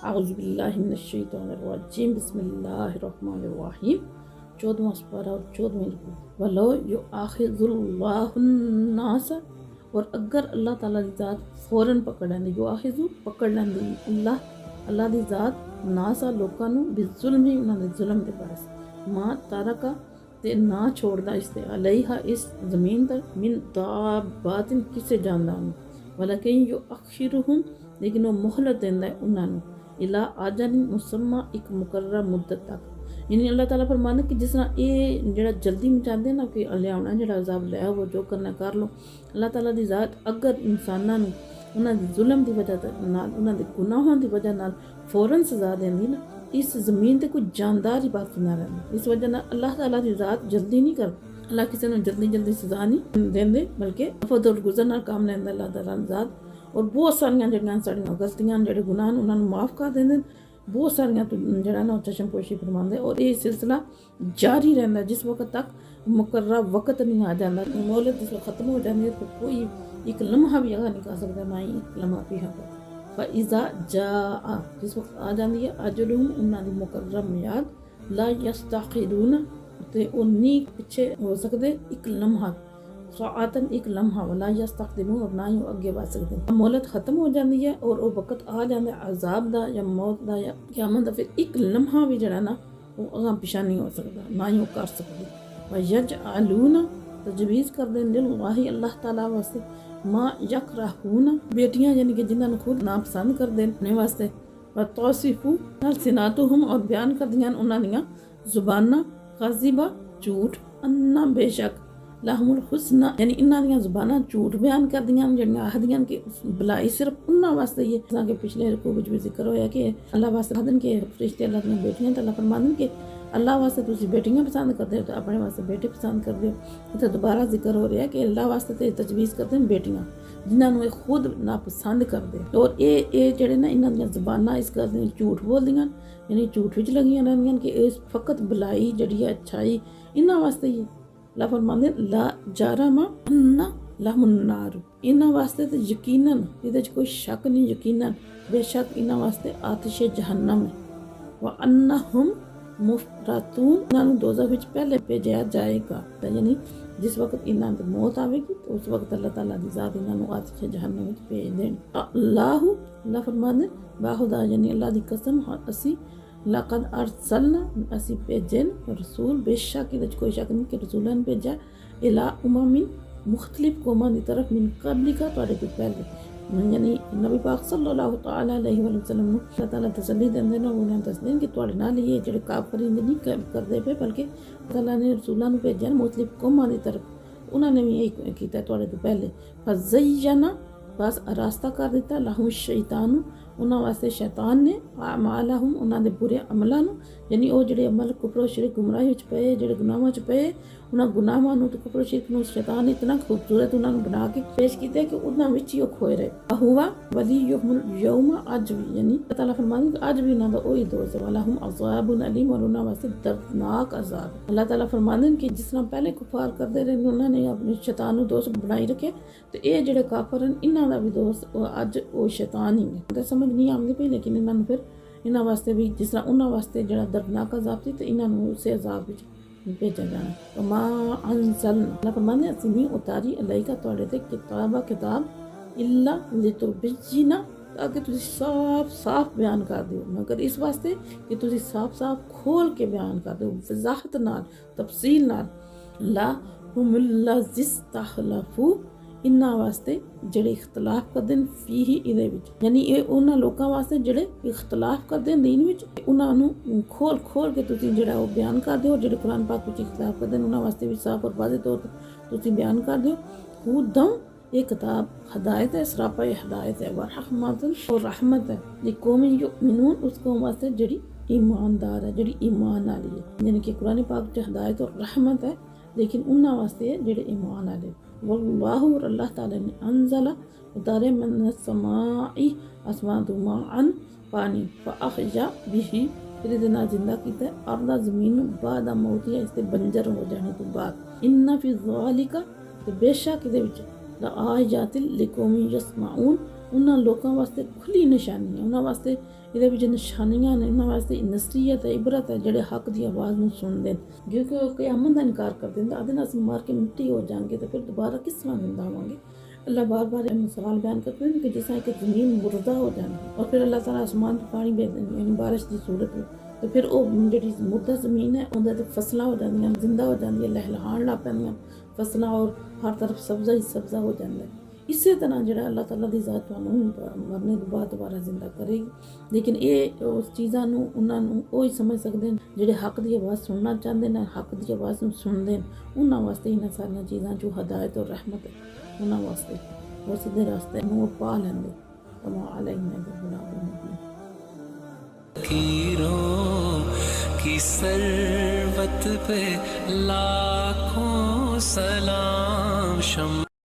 आउज़ुबिल्लाहि मिनश्शैतानिर्रजीम बिस्मिल्लाहिर्रहमानिर्रहीम 14वां पारा और 14वीं रुकू वलो युआखिज़ुल्लाहुन्नास और अगर अल्लाह ताला दी ज़ात फ़ौरन पकड़ लैंदी युआखिज़ु पकड़ लैंदी अल्लाह दी ज़ात नासा लोकां नूं बिज़ुल्म उन्हां दे जुल्म दे बास मां तारका ते ना छोड़दा इस ते अलैहा इस ज़मीन पर मिन दाबातिन किसे जानदार नूं वलकिन युअखिरुहुम लेकिन वो मोहलत देंदा है उन्होंने इला आजन मुसम्मा एक मुकर्रर मुद्दत तक यानी अल्लाह ताला फरमांदा कि जिस तरह ये जेड़ा जल्दी मचाते ना कि लियाना जेड़ा अजाब लै वो जो करना कर लो अल्लाह ताला दी ज़ात अगर इंसानां नूं उन्हां दे जुल्म दी वजह नाल उन्हां दे गुनाहां दी वजह नाल फौरन सज़ा देंदी ना इस ज़मीन ते कोई जानदार ही बाकी ना रहे इस वजह नाल अल्लाह ताला दी ज़ात जल्दी नहीं कर अल्लाह किसी नूं जल्दी सज़ा नहीं देंदे बल्कि फदल गुज़र नाल काम लैंदा अल्लाह ताला दी ज़ात और बहुत सारियां जड़ियां साड़ियां गलतियां जेह्ड़े गुनाह उन्होंने माफ़ कर देंदे बहुत सारियां जेह्ड़ा ना चशमपोशी फरमांदे और ये सिलसिला जारी रहता जिस वक्त तक मुकर्रर वक्त नहीं आ जाता मोहलत जिस वक्त ख़त्म हो जाती है तो कोई एक लम्हा भी आगा नहीं कर सकता ना ही एक लम्हा भी हाँ फ़इज़ा जा जिस वक्त आ जाती है अजलुहुम उन्होंने मुकर्रर मियाद ला यस्तखिरून ते वो नहीं पिछे हो सकते एक लम्हा सातन एक लम्हा वाला यस्तखदिमून और ना ही अगे बढ़ सकते मोहलत ख़त्म हो जाती है और वो वक्त आ जाता है अजाब दा या मौत दा या क़यामत दा फिर एक लम्हा भी जड़ा ना वो अगा पिछा नहीं हो सकता ना ही वो कर सकते व यजअलून तजवीज़ कर दें लिल्लाहि अल्लाह ताला वास्ते माँ यकरहून बेटियाँ यानी कि जिन्होंने खुद नापसंद कर दें अपने वास्ते व तौसीफू सिनातुहुम और बयान कर दियां उन्हां दियां ज़ुबानां काज़िबा झूठ अन्ना बेशक लाहुल हुस्ना यानी इन्हां दियां ज़ुबानां झूठ बयान कर दियां जिहड़ियां आखदियां कि भलाई सिर्फ उन्हां वास्ते ही है कि पिछले रुकू विच भी जिक्र होया कि अल्लाह वास्ते आखदन कि फरिश्ते अल्लाह दियां बेटियां ते अल्लाह फरमांदन कि अल्लाह वास्ते तुसीं बेटियां पसंद करदे हो तो अपने वास्ते बेटे पसंद करदे हो इत्थे दोबारा जिक्र हो रहा है कि अल्लाह वास्ते ते तजवीज़ करदे न बेटियां जिन्हां नूं खुद नापसंद करदे और ये जेहड़े ना इन्हां दियां ज़ुबानां इस गल दी झूठ बोलदियां यानी झूठ विच लगियां रहिंदियां कि इस फकत भलाई जेहड़ी है अच्छाई इन्हां वास्ते ही अल्लाह फरमांदे ला जारमा अन्ना लहुन्नार इन्हां वास्ते ते यकीनन इहदे च कोई शक नहीं यकीनन बेशक इन्हां वास्ते आतिश जहन्नम है व अन्नहुम मुफरतून इन्हां दोज़ख विच पहले भेजा जाएगा यानी जिस वक्त इन्हां दी मौत आवेगी तो उस वक्त अल्लाह ताला दी ज़ात इन्हां नूं आतिश जहन्नम विच भेज देण अल्लाह फरमांदे बाहुदा यानी अल्लाह दी कसम असी लक़द अरसलना असी भेजे रसूल बेशक इहदे च कोई शक नहीं कि रसूलां ने भेजा इला उममिन मुख्तलिफ कौमां दी तरफ मिन क़ब्लिका तुहाडे तो पहले यानी नबी पाक सल्लल्लाहु तआला अलैहि वसल्लम नूं अल्लाह ताला तसल्ली देंदे ने उन्हें दसदे कि तुहाडे नाल ये जेहड़े काफिर नहीं करदे पे बल्कि अल्लाह ने रसूलां नूं भेजा मुख्तलिफ कौमां दी तरफ उन्होंने भी यही कीता तुहाडे तो पहले फज़य्यना बस रास्ता कर दिता लहू शैतान उन्होंने वास्ते शैतान ने अमालहुम उन्होंने बुरे अमलों यानी वो जोड़े अमल कुफर शिरक गुमराही पे जोड़े गुनाहों पे उन्होंने गुनाहों तो कुफर शिरक नूं शैतान इतना खूबसूरत उन्होंने बना के पेश किया कि उन्होंने विच ही खोए रहे हुआ वली यौम अज भी यानी अल्लाह ताला फरमांदे कि अज भी उन्होंने वही दोस्त है वलहुम अज़ाबुन अलीम और उन्होंने वास्ते दर्दनाक अज़ाब अल्लाह ताला फरमांदे कि जिस तरह पहले कुफार करते रहे उन्होंने अपने शैतान नूं दोस्त बनाई रखे तो ये जोड़े काफिर हैं इन्हां दा भी दोस्त अज वो शैतान ही है तो समझ नहीं आती पई लेकिन इन्होंने फिर इन्होंने वास्ते भी जिस तरह उन्होंने वास्ते जो दर्दनाक अजाब थी तो इन्होंने उसे अजाब भेजा जाना तो माँ अनज़लना अल्लाह फरमांदे असीं नहीं उतारी अलैका तुहाडे ते किताब इल्ला लितुबय्यिना ताकि तुसीं साफ बयान कर दिओ मगर इस वास्ते कि तुसीं साफ खोल के बयान कर दिओ वज़ाहत नाल तफसील नाल ला हुमुल्लज़िस्तखलफू इन्हां वास्ते जेड़े इख्तलाफ करदे न फीही इहदे विच यानी ये उन्हां लोकां वास्ते जेड़े इख्तलाफ करदे न दीन विच उन्हां नूं खोल के तुसीं जेड़ा वो बयान कर दिओ जेड़े कुरान पाक विच इख्तलाफ करदे न उन्हां वास्ते भी साफ और वाज़ेह तौर पर तुसीं बयान कर दिओ हुदम ये किताब हदायत है सरापा हदायत है व रहमतन और रहमत है लिकौम युमिनून उस कौम वास्ते जेड़ी ईमानदार है जेड़ी ईमान वाली है यानी कि कुरान पाक च हदायत और रहमत है लेकिन उन्हां वास्ते जेड़े ईमान वाले वल्लाहु और अल्लाह ताला ने अनज़ला उतारे मिनस समाई आसमान तो माअन पानी फ़अख़्रजा बिही फिर इहदे नाल जिंदा कीता अर्दा ज़मीन बाद मौतिया इसते बंजर हो जाने तो बाद इन्ना फी ज़ालिका ते बेशक इहदे विच लआयातिल लिकौमिन यस्माऊन, उन्हां लोकां वास्ते खुली निशानी है, उन्हां वास्ते ਇਹਦੇ ਵਿੱਚ ਨਿਸ਼ਾਨੀਆਂ ਨੇ, ਉਹਨਾਂ ਵਾਸਤੇ ਨਸੀਹਤ ਹੈ, ਇਬਰਤ ਹੈ, ਜਿਹੜੇ ਹੱਕ ਦੀ ਆਵਾਜ਼ ਨੂੰ ਸੁਣਦੇ ਨੇ। ਕਿਉਂਕਿ ਉਹ ਕਿਆਮਤ ਦਾ ਇਨਕਾਰ ਕਰਦੇ ਨੇ, ਆਦੇ ਨਾਲ ਅਸੀਂ ਮਾਰ ਕੇ ਮਿੱਟੀ ਹੋ ਜਾਵਾਂਗੇ ਤਾਂ ਫਿਰ ਦੁਬਾਰਾ ਕਿਸ ਤਰ੍ਹਾਂ ਜ਼ਿੰਦਾ ਹੋਵਾਂਗੇ। अल्लाह बार बार मिसाल बयान करते हैं कि जैसा कि ज़मीन मुर्दा हो जाना और फिर अल्लाह ताला आसमान पर पानी भेज देंगे, यानी बारिश की सूरत में, तो फिर वो जी मुर्दा ज़मीन है उन्हें फसलां हो जाएंदियां, जिंदा हो जाएंदियां, लहलहान लग पैंदियां फसलां और हर तरफ सब्ज़ा ही सब्ज़ा हो जाता है। इसे तरह जो अल्लाह ताला की ज़ात मरने के बाद दोबारा जिंदा करेगी। लेकिन ये उस चीज़ों उन्होंने ही समझ सकते हैं जोड़े हक की आवाज़ सुनना चाहते हैं, हक की आवाज़ सुनते हैं, उन्होंने वास्ते इन्होंने सारिया चीज़ों जो हदायत और रहमत है उन्होंने वास्ते वो सीधे रास्ते वो पा लेंगे। की सरवत पे लाखों सलाम।